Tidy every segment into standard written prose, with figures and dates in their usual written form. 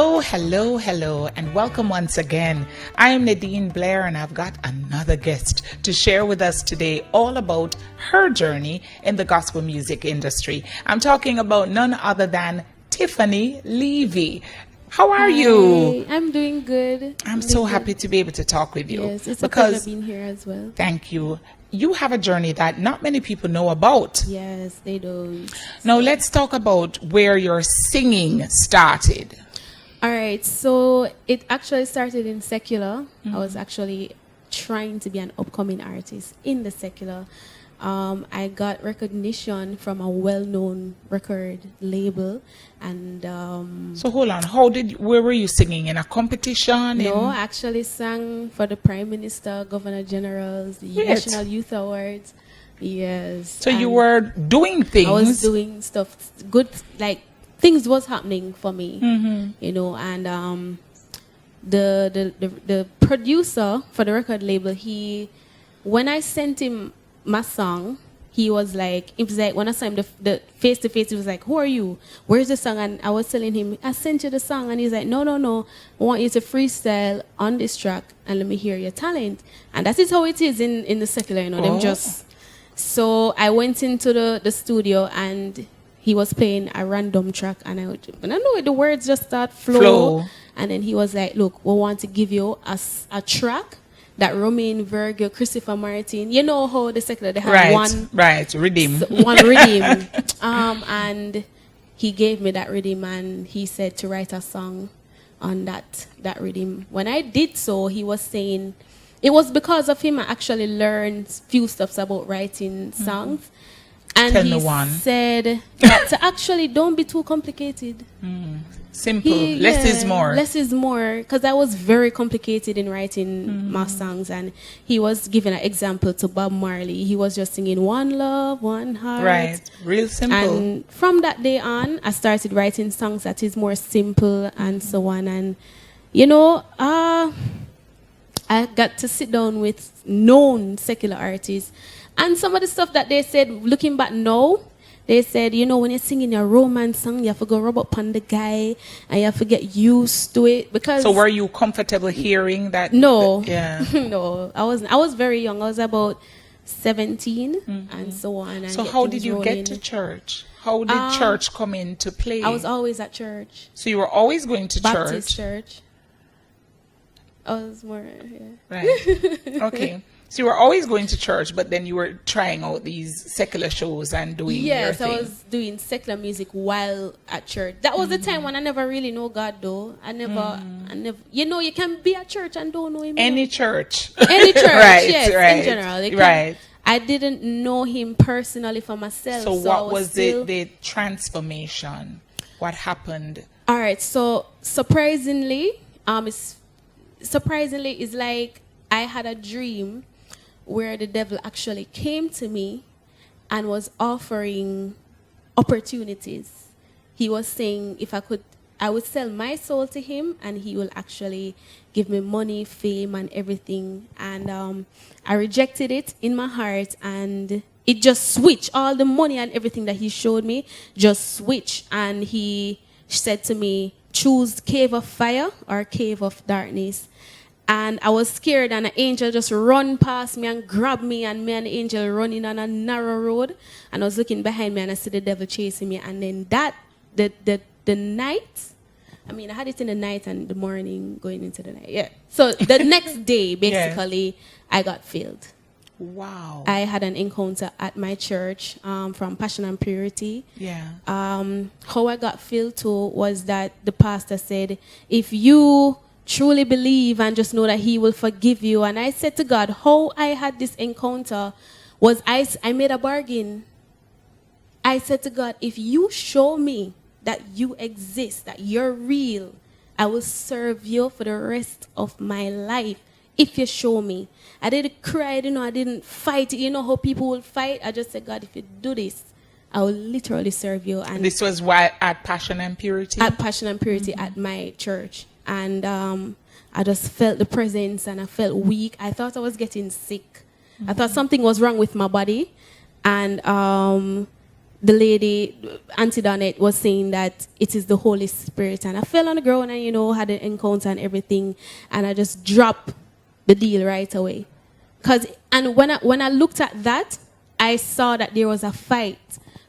Hello, and welcome once again. I am Nadine Blair, and I've got another guest to share with us today all about her journey in the gospel music industry. I'm talking about none other than Tiffany Levy. How are you? I'm doing good. I'm so happy to be able to talk with you. Yes, it's a pleasure being here as well. Thank you. You have a journey that not many people know about. Yes, they do. Now let's talk about where your singing started. All right, so it actually started in secular. I was actually trying to be an upcoming artist in the secular. I got recognition from a well-known record label, and so hold on, where were you singing, in a competition? No, I actually sang for the Prime Minister, Governor Generals, the National Youth Awards. Yes. So you were doing things. I was doing stuff good, like things was happening for me, you know, and the producer for the record label, when I sent him my song, he was like, when I saw him the face to face, he was like, "Who are you? Where's the song?" And I was telling him, "I sent you the song," and he's like, No, I want you to freestyle on this track and let me hear your talent." And that is how it is in the secular, you know, them just. So I went into the studio and he was playing a random track, and I know the words just start flow. And then he was like, "Look, we want to give you a track that Romain Virgil, Christopher Martin, you know how the secular, they have one rhythm. One rhythm." And he gave me that rhythm, and he said to write a song on that rhythm. When I did so, he was saying, it was because of him I actually learned few stuffs about writing songs. And he said that to actually don't be too complicated. Simple. Less is more. Less is more. Because I was very complicated in writing my songs. And he was giving an example to Bob Marley. He was just singing "One Love, One Heart." Right. Real simple. And from that day on, I started writing songs that is more simple and so on. And, you know, I got to sit down with known secular artists. And some of the stuff that they said, looking back now, they said, you know, when you're singing a romance song, you have to go rub up on the guy and you have to get used to it. Because so were you comfortable hearing that? No. No, I wasn't. I was very young. I was about 17 and so on. And so how did you get to church? How did church come into play? I was always at church. So you were always going to Baptist church. I was more, Right. Okay. So you were always going to church, but then you were trying out these secular shows and doing your thing. I was doing secular music while at church. That was the time when I never really know God, though. I never, you know, you can be at church and don't know him. Any church. Any church, yes, in general. I didn't know him personally for myself. So what was the transformation? What happened? All right, so surprisingly, it's like I had a dream where the devil actually came to me and was offering opportunities. He was saying if I would sell my soul to him and he will actually give me money, fame, and everything. And I rejected it in my heart, and it just switched. All the money and everything that he showed me just switched. And he said to me, choose cave of fire or cave of darkness. And I was scared, and an angel just run past me and grabbed me, and me and the angel running on a narrow road. And I was looking behind me, and I see the devil chasing me. And then the night, I mean, I had it in the night and the morning going into the night. Yeah. So the next day, basically, I got filled. Wow. I had an encounter at my church from Passion and Purity. Yeah. How I got filled too was that the pastor said, if you truly believe and just know that he will forgive you. And I said to God, how I had this encounter was I made a bargain. I said to God, if you show me that you exist, that you're real, I will serve you for the rest of my life. If you show me. I didn't cry, you know, I didn't fight. You know how people will fight? I just said, God, if you do this, I will literally serve you. And this was why at Passion and Purity? At Passion and Purity at my church. And I just felt the presence, and I felt weak. I thought I was getting sick. I thought something was wrong with my body. And the lady, Auntie Donette, was saying that it is the Holy Spirit. And I fell on the ground and, had an encounter and everything. And I just dropped the deal right away. And when I looked at that, I saw that there was a fight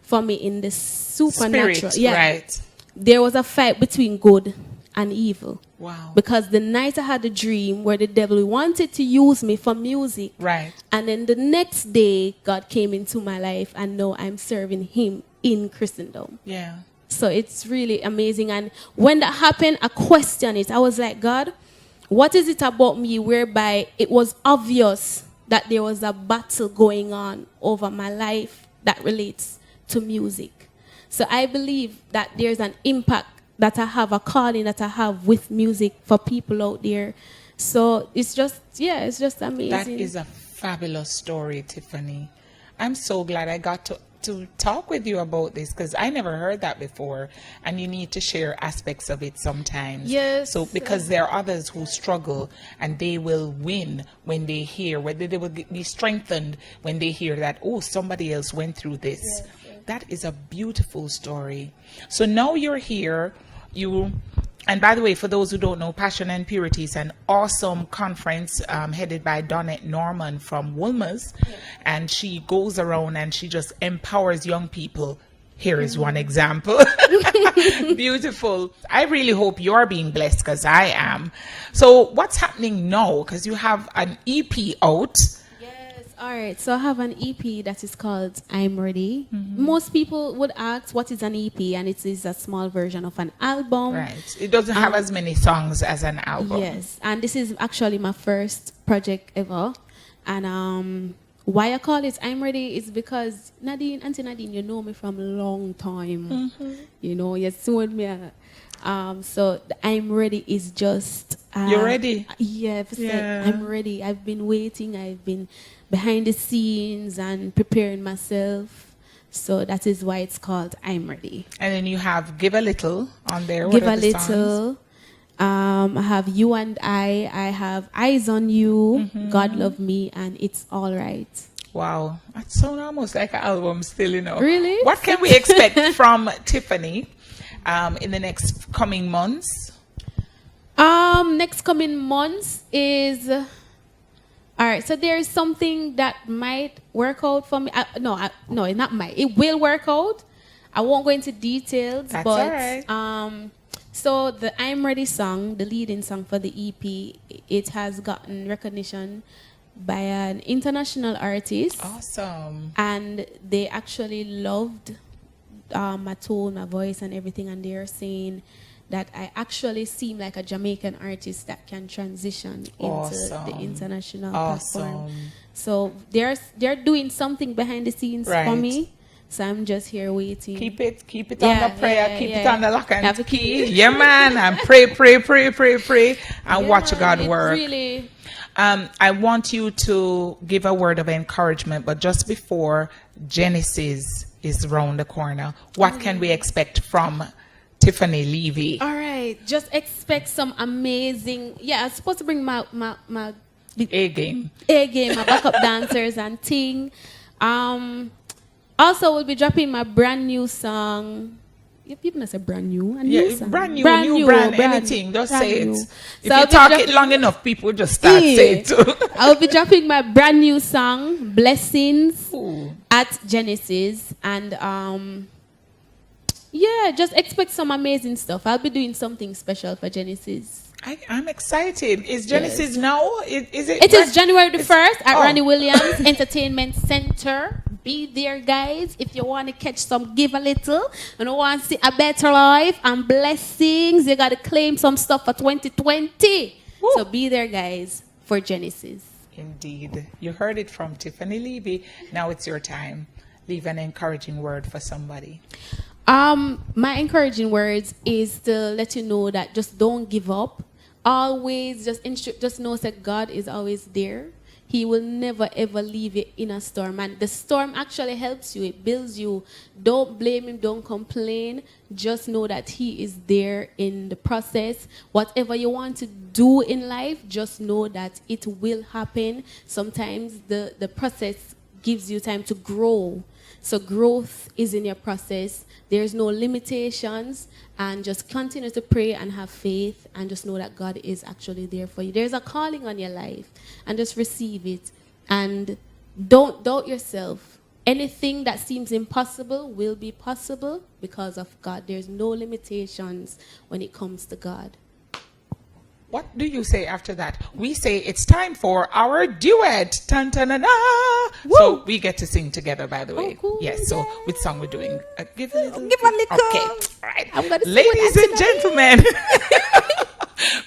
for me in the supernatural. Spirit, right. There was a fight between good and evil. Wow. Because the night I had a dream where the devil wanted to use me for music. Right. And then the next day, God came into my life, and now I'm serving him in Christendom. Yeah. So it's really amazing. And when that happened, I questioned it. I was like, God, what is it about me whereby it was obvious that there was a battle going on over my life that relates to music? So I believe that there's an impact that I have, a calling that I have with music for people out there. So it's just amazing. That is a fabulous story, Tiffany. I'm so glad I got to talk with you about this, because I never heard that before, and you need to share aspects of it sometimes. Yes. So because there are others who struggle, and they will win when they hear, whether they will be strengthened when they hear that, oh, somebody else went through this. Yes. That is a beautiful story. So now you're here. And by the way, for those who don't know, Passion and Purity is an awesome conference headed by Donette Norman from Wolmer's. Yeah. And she goes around and she just empowers young people. Here is one example. Beautiful. I really hope you're being blessed, because I am. So what's happening now? Because you have an EP out. All right, so I have an EP that is called I'm Ready. Mm-hmm. Most people would ask, what is an EP? And it is a small version of an album. Right. It doesn't have as many songs as an album. Yes, and this is actually my first project ever. And why I call it I'm Ready is because Auntie Nadine, you know me from a long time. Mm-hmm. You seen me. So the I'm Ready is just... You're ready? Yeah, I'm ready. I've been waiting. I've been behind the scenes and preparing myself. So that is why it's called I'm Ready. And then you have Give a Little on there. Give a Little. I have You and I have Eyes on You, mm-hmm. God Love Me, and It's All Right. Wow. That sounds almost like an album still, Really? What can we expect from Tiffany in the next coming months? Next coming months is... all right, so there is something that might work out for me. No, it not might. It will work out. I won't go into details. That's but, all right. So the I'm Ready song, the leading song for the EP, it has gotten recognition by an international artist. Awesome. And they actually loved my tone, my voice, and everything. And they're saying that I actually seem like a Jamaican artist that can transition into the international platform. So they're doing something behind the scenes for me. So I'm just here waiting. Keep it on the prayer, keep it on the lock and key. Yeah, man. And pray, and watch God work. Really. I want you to give a word of encouragement, but just before, Genesis is around the corner. What can we expect from Tiffany Levy? All right, just expect some amazing. Yeah, I'm supposed to bring my A game, my backup dancers and ting. Also, we'll be dropping my brand new song. Yeah, people not say brand new. Song. Brand new, anything. Just say it. So if you talk it long enough, people just start saying it too. I'll be dropping my brand new song, Blessings, at Genesis. And just expect some amazing stuff. I'll be doing something special for Genesis. I'm excited. Is Genesis now? Is it? It is January the 1st at Ranny Williams Entertainment Center. Be there, guys. If you want to catch some Give a Little and want to see a better life and blessings, you got to claim some stuff for 2020. Woo. So be there, guys, for Genesis. Indeed. You heard it from Tiffany Levy. Now it's your time. Leave an encouraging word for somebody. My encouraging words is to let you know that just don't give up. Always just know that God is always there. He will never ever leave you in a storm, and the storm actually helps you. It builds you. Don't blame him. Don't complain. Just know that he is there in the process. Whatever you want to do in life, just know that it will happen. Sometimes the process gives you time to grow. So growth is in your process. There's no limitations, and just continue to pray and have faith and just know that God is actually there for you. There's a calling on your life, and just receive it. And don't doubt yourself. Anything that seems impossible will be possible because of God. There's no limitations when it comes to God. What do you say after that? We say it's time for our duet. Tan tan na na. So we get to sing together, by the way. cool. Yes. So which song we're doing? Give a little. Give a little. Okay. All right. I'm gonna sing Ladies with and gentlemen,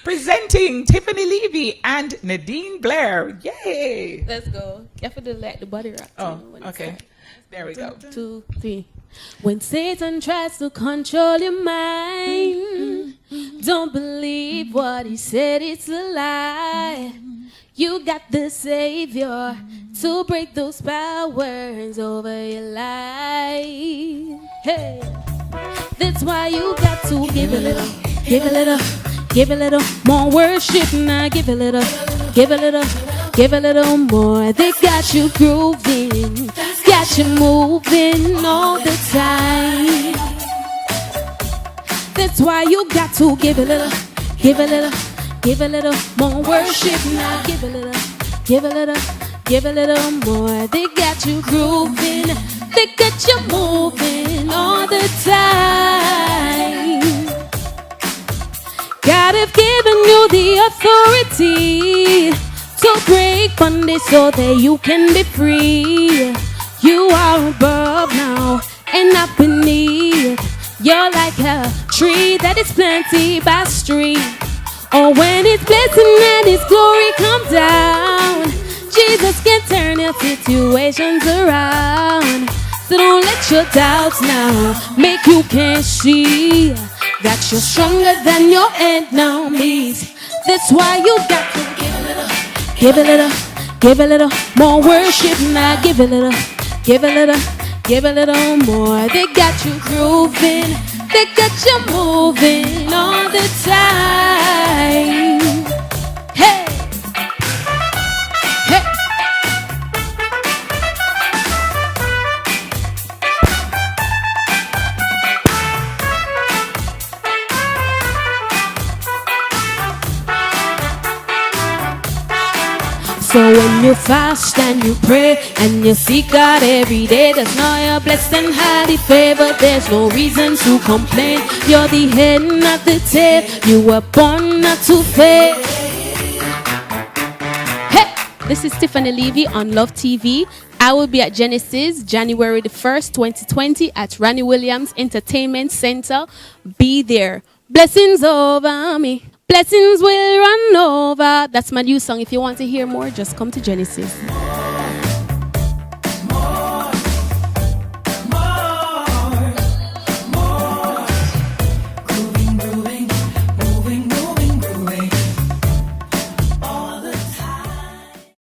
presenting Tiffany Levy and Nadine Blair. Yay! Let's go. You have to do like the body rock. Oh, okay. There we go. 1, 2, 3. When Satan tries to control your mind, don't believe what he said, it's a lie. You got the Savior to break those powers over your life. Hey, that's why you got to give a little, give a little, give a little more worship now. Give a little, give a little, give a little more. They got you grooving, got you moving all the time. That's why you got to give a little, give a little, give a little more worship now. Give a little, give a little, give a little more. They got you grooving, they got you moving all the time. God have given you the authority to break bondage so that you can be free. You are above now and not beneath. You're like a tree that is planted by stream. Oh, when His blessing and His glory come down, Jesus can turn your situations around. So don't let your doubts now make you can't see that you're stronger than your enemies. That's why you got to give a little, give a little more worship now. Give a little, give a little, give a little more. They got you grooving, they got you moving all the time. Hey, hey. So when you fast and you pray and you seek God every day, there's no your blessed and highly favored. There's no reason to complain. You're the head, not the tail. You were born not to fail. Hey, this is Tiffany Levy on Love TV. I will be at Genesis January the 1st, 2020 at Ranny Williams Entertainment Center. Be there. Blessings over me. Blessings will run over. That's my new song. If you want to hear more, just come to Genesis.